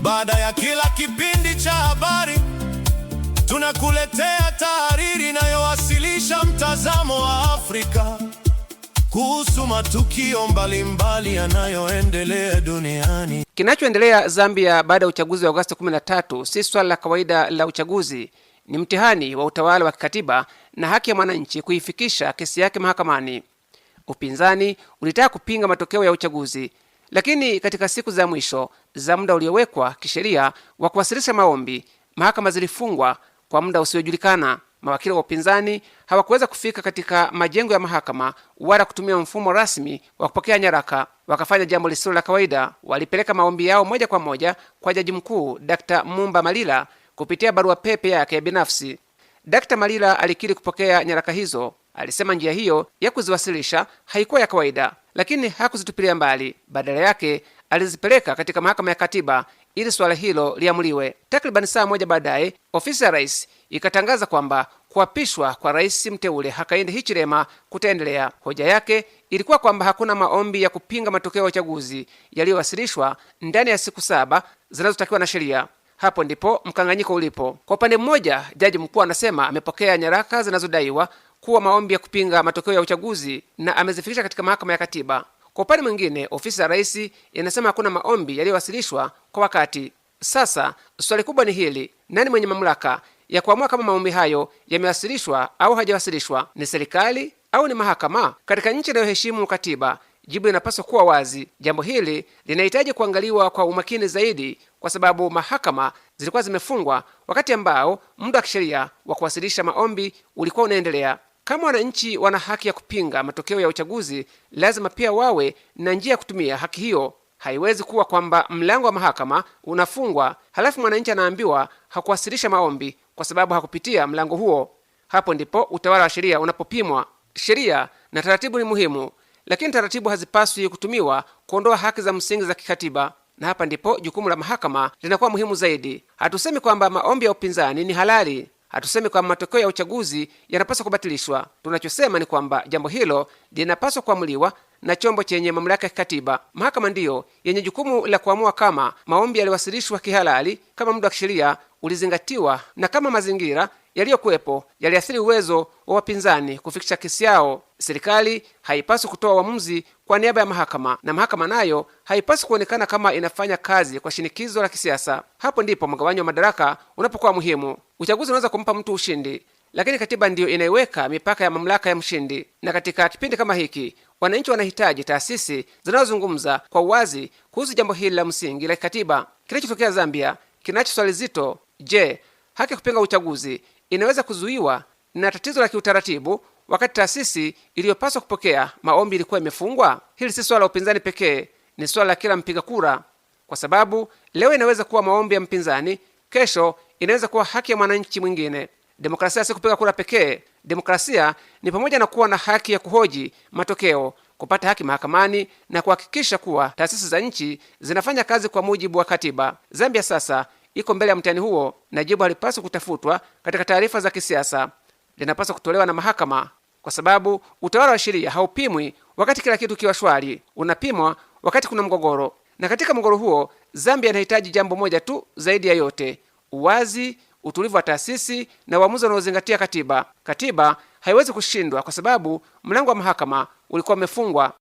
Baada ya kila kipindi cha habari, tunakuletea tahariri inayowasilisha mtazamo wa Afrika kuhusu matukio mbalimbali yanayoendelea duniani. Kinachoendelea Zambia baada ya uchaguzi wa Agosti 13 si swala la kawaida la uchaguzi. Ni mtihani wa utawala wa kikatiba na haki ya mwananchi kuifikisha kesi yake mahakamani. Upinzani ulitaka kupinga matokeo ya uchaguzi, lakini katika siku za mwisho za muda uliowekwa kisheria wa kuwasilisha maombi, mahakama zilifungwa kwa muda usiojulikana. Mawakili wa upinzani hawakuweza kufika katika majengo ya mahakama wala kutumia mfumo rasmi wa kupokea nyaraka. Wakafanya jambo lisilo la kawaida. Walipeleka maombi yao moja kwa moja kwa Jaji Mkuu Dr. Mumba Malila kupitia barua pepe yake ya binafsi. Dr. Malila alikiri kupokea nyaraka hizo. Alisema njia hiyo ya kuziwasilisha haikuwa ya kawaida, lakini hakuzitupilia mbali. Badala yake alizipeleka katika mahakama ya katiba ili swala hilo liamuliwe. Takriban saa moja baadaye, ofisi ya rais ikatangaza kwamba kuapishwa kwa rais mteule Hakainde Hichilema kutaendelea. Hoja yake ilikuwa kwamba hakuna maombi ya kupinga matokeo ya uchaguzi yaliyowasilishwa ndani ya siku 7 zinazotakiwa na sheria. Hapo ndipo mkanganyiko ulipo. Kwa upande mmoja, jaji mkuu anasema amepokea nyaraka zinazodaiwa kuwa maombi ya kupinga matokeo ya uchaguzi na amezifikisha katika mahakama ya katiba. Kwa upande mwingine, ofisi ya rais inasema hakuna maombi yaliyowasilishwa kwa wakati. Sasa swali kubwa ni hili: nani mwenye mamlaka ya kuamua kama maombi hayo yamewasilishwa au hajawasilishwa? Ni serikali au ni mahakama? Katika nchi inayoheshimu katiba, jibu linapaswa kuwa wazi. Jambo hili linahitaji kuangaliwa kwa umakini zaidi, kwa sababu mahakama zilikuwa zimefungwa wakati ambao muda wa kisheria wa kuwasilisha maombi ulikuwa unaendelea. Kama wananchi wana haki ya kupinga matokeo ya uchaguzi, lazima pia wawe na njia ya kutumia haki hiyo. Haiwezi kuwa kwamba mlango wa mahakama unafungwa halafu mwananchi anaambiwa hakuwasilisha maombi kwa sababu hakupitia mlango huo. Hapo ndipo utawala wa sheria unapopimwa. Sheria na taratibu ni muhimu, lakini taratibu hazipaswi kutumiwa kuondoa haki za msingi za kikatiba, na hapa ndipo jukumu la mahakama linakuwa muhimu zaidi. Hatusemi kwamba maombi ya upinzani ni halali. Hatusemi kwamba matokeo ya uchaguzi yanapaswa kubatilishwa. Tunachosema ni kwamba jambo hilo linapaswa kuamuliwa na chombo chenye mamlaka ya kikatiba. Mahakama ndiyo yenye jukumu la kuamua kama maombi yaliwasilishwa kihalali, kama muda wa kisheria ulizingatiwa, na kama mazingira yaliyokuwepo yaliathiri uwezo wa wapinzani kufikisha kesi yao. Serikali haipaswi kutoa uamuzi kwa niaba ya mahakama, na mahakama nayo haipaswi kuonekana kama inafanya kazi kwa shinikizo la kisiasa. Hapo ndipo mgawanyo wa madaraka unapokuwa muhimu. Uchaguzi unaweza kumpa mtu ushindi, lakini katiba ndiyo inaiweka mipaka ya mamlaka ya mshindi. Na katika kipindi kama hiki, wananchi wanahitaji taasisi zinazozungumza kwa uwazi kuhusu jambo hili la msingi la kikatiba. Kinachotokea Zambia kinacho swali zito: je, haki ya kupinga uchaguzi inaweza kuzuiwa na tatizo la kiutaratibu wakati taasisi iliyopaswa kupokea maombi ilikuwa imefungwa? Hili si swala la upinzani pekee, ni swala la kila mpiga kura, kwa sababu leo inaweza kuwa maombi ya mpinzani, kesho inaweza kuwa haki ya mwananchi mwingine. Demokrasia si kupiga kura pekee. Demokrasia ni pamoja na kuwa na haki ya kuhoji matokeo, kupata haki mahakamani na kuhakikisha kuwa taasisi za nchi zinafanya kazi kwa mujibu wa katiba. Zambia sasa iko mbele ya mtihani huo, na jibu halipaswi kutafutwa katika taarifa za kisiasa. Linapaswa kutolewa na mahakama, kwa sababu utawala wa sheria haupimwi wakati kila kitu kiwa shwari. Unapimwa wakati kuna mgogoro, na katika mgogoro huo Zambia inahitaji jambo moja tu zaidi ya yote: uwazi, utulivu wa taasisi na uamuzi unaozingatia katiba. Katiba haiwezi kushindwa kwa sababu mlango wa mahakama ulikuwa umefungwa.